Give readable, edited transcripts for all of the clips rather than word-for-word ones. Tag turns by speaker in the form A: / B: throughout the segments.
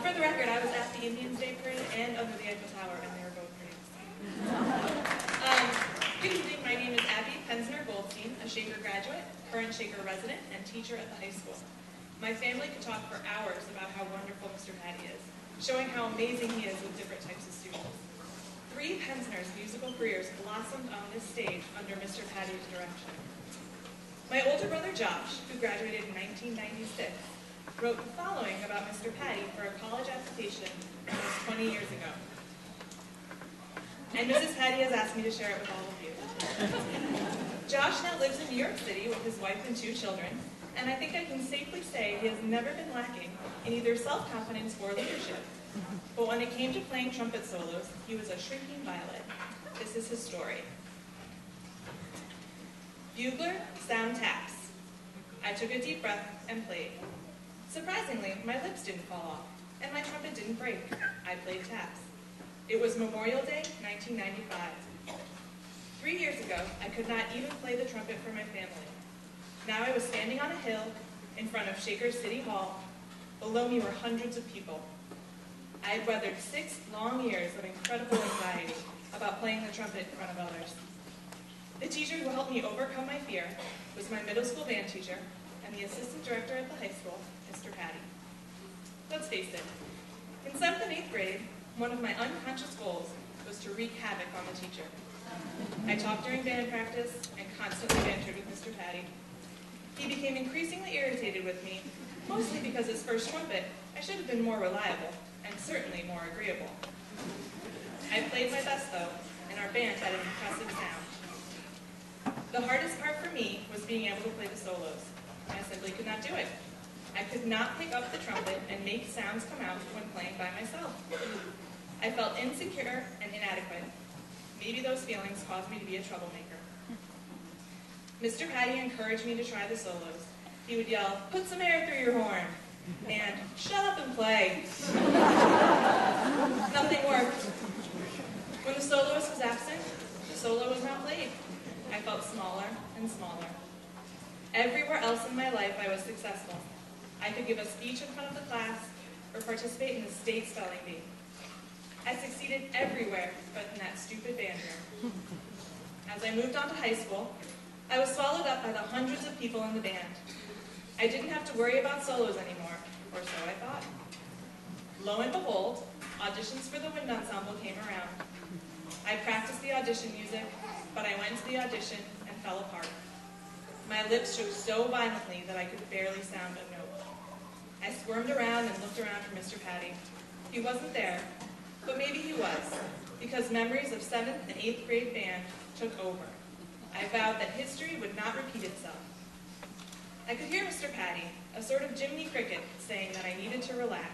A: For the record, I was at the Indians Day Parade and under the Eiffel Tower, and they were both pretty exciting. Good evening, my name is Abby Pensner-Goldstein, a Shaker graduate, current Shaker resident, and teacher at the high school. My family could talk for hours about how wonderful Mr. Pattie is, showing how amazing he is with different types of students. 3 Pensner's musical careers blossomed on this stage under Mr. Pattie's direction. My older brother Josh, who graduated in 1996, wrote the following about Mr. Pattie for a college application almost 20 years ago. And Mrs. Pattie has asked me to share it with all of you. Josh now lives in New York City with his wife and 2 children, and I think I can safely say he has never been lacking in either self-confidence or leadership. But when it came to playing trumpet solos, he was a shrinking violet. This is his story. Bugler, sound taps. I took a deep breath and played. Surprisingly, my lips didn't fall off, and my trumpet didn't break. I played taps. It was Memorial Day, 1995. 3 years ago, I could not even play the trumpet for my family. Now I was standing on a hill in front of Shaker City Hall. Below me were hundreds of people. I had weathered 6 long years of incredible anxiety about playing the trumpet in front of others. The teacher who helped me overcome my fear was my middle school band teacher and the assistant director at the high school, Mr. Pattie. Let's face it, in 7th and 8th grade, one of my unconscious goals was to wreak havoc on the teacher. I talked during band practice and constantly bantered with Mr. Pattie. He became increasingly irritated with me, mostly because his first trumpet, I should have been more reliable and certainly more agreeable. I played my best though, and our band had an impressive sound. The hardest part for me was being able to play the solos. I simply could not do it. I could not pick up the trumpet and make sounds come out when playing by myself. I felt insecure and inadequate. Maybe those feelings caused me to be a troublemaker. Mr. Pattie encouraged me to try the solos. He would yell, "Put some air through your horn," and "Shut up and play." Nothing worked. When the soloist was absent, the solo was not played. I felt smaller and smaller. Everywhere else in my life I was successful. I could give a speech in front of the class or participate in the state spelling bee. I succeeded everywhere but in that stupid band room. As I moved on to high school, I was swallowed up by the hundreds of people in the band. I didn't have to worry about solos anymore, or so I thought. Lo and behold, auditions for the wind ensemble came around. I practiced the audition music, but I went to the audition and fell apart. My lips shook so violently that I could barely sound a note. I squirmed around and looked around for Mr. Pattie. He wasn't there, but maybe he was, because memories of 7th and 8th grade band took over. I vowed that history would not repeat itself. I could hear Mr. Pattie, a sort of Jiminy Cricket, saying that I needed to relax.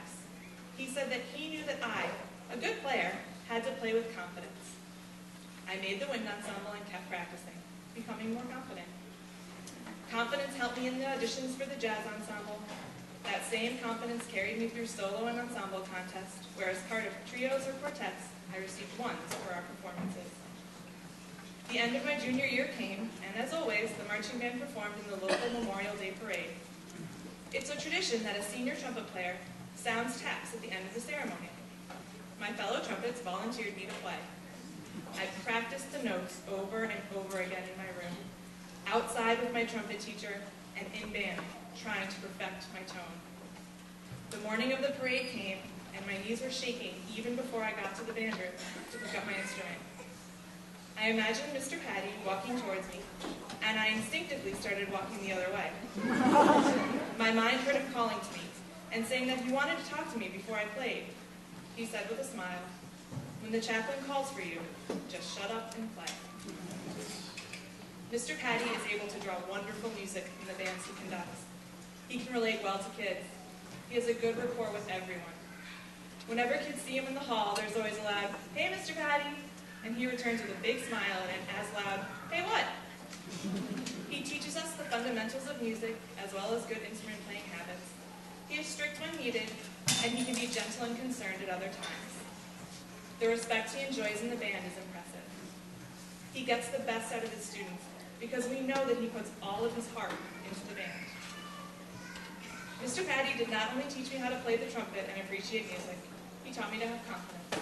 A: He said that he knew that I, a good player, had to play with confidence. I made the wind ensemble and kept practicing, becoming more confident. Confidence helped me in the auditions for the jazz ensemble. That same confidence carried me through solo and ensemble contests, where as part of trios or quartets, I received 1s for our performances. The end of my junior year came, and as always, the marching band performed in the local Memorial Day parade. It's a tradition that a senior trumpet player sounds taps at the end of the ceremony. My fellow trumpets volunteered me to play. I practiced the notes over and over again in my room, outside with my trumpet teacher, and in band, trying to perfect my tone. The morning of the parade came, and my knees were shaking even before I got to the band room to pick up my instrument. I imagined Mr. Pattie walking towards me, and I instinctively started walking the other way. My mind heard him calling to me, and saying that he wanted to talk to me before I played. He said with a smile, "When the chaplain calls for you, just shut up and play." Mr. Pattie is able to draw wonderful music in the bands he conducts. He can relate well to kids. He has a good rapport with everyone. Whenever kids see him in the hall, there's always a loud, "Hey, Mr. Pattie," and he returns with a big smile and an as loud, "Hey, what?" He teaches us the fundamentals of music as well as good instrument playing habits. He is strict when needed, and he can be gentle and concerned at other times. The respect he enjoys in the band is impressive. He gets the best out of his students because we know that he puts all of his heart into the band. Mr. Pattie did not only teach me how to play the trumpet and appreciate music, he taught me to have confidence.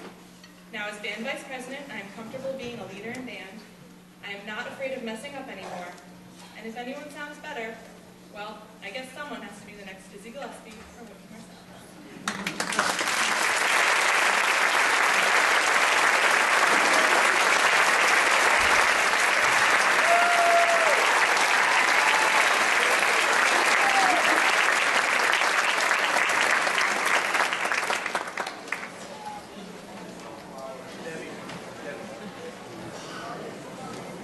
A: Now as band vice president, I am comfortable being a leader in band. I am not afraid of messing up anymore. And if anyone sounds better, well, I guess someone has to be the next Dizzy Gillespie or Whitney Marsalis.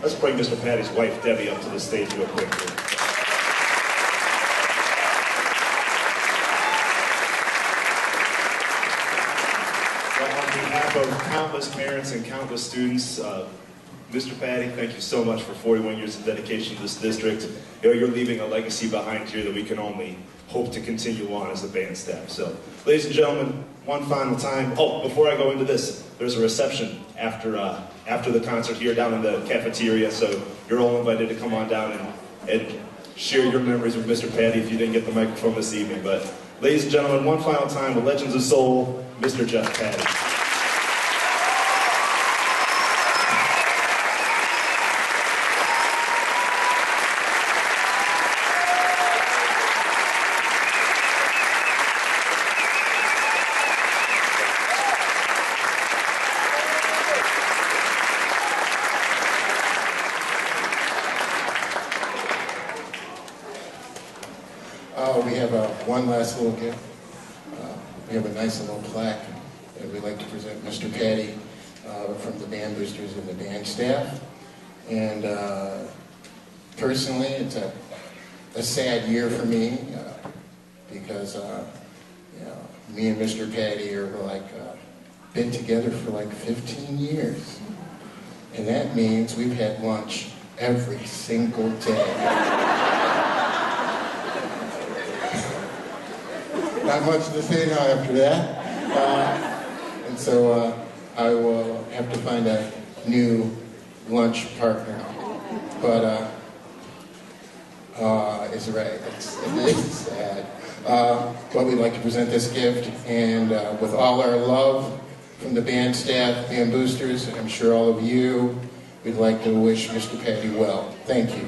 B: Let's bring Mr. Pattie's wife, Debbie, up to the stage real quickly. Well, on behalf of countless parents and countless students, Mr. Pattie, thank you so much for 41 years of dedication to this district. You know, you're leaving a legacy behind here that we can only hope to continue on as a band staff. So, ladies and gentlemen, one final time. Oh, before I go into this, there's a reception after the concert here down in the cafeteria, so you're all invited to come on down and share your memories with Mr. Pattie if you didn't get the microphone this evening. But, ladies and gentlemen, one final time, the Legends of Soul, Mr. Jeff Pattie.
C: We have one last little gift. We have a nice little plaque that we'd like to present Mr. Pattie from the band boosters and the band staff. And personally, it's a sad year for me because you know, me and Mr. Pattie are been together for like 15 years. And that means we've had lunch every single day. Not much to say now after that. And so I will have to find a new lunch partner. But it's right. It is sad. But we'd like to present this gift, and with all our love from the band staff, band boosters, and I'm sure all of you, we'd like to wish Mr. Pattie well. Thank you.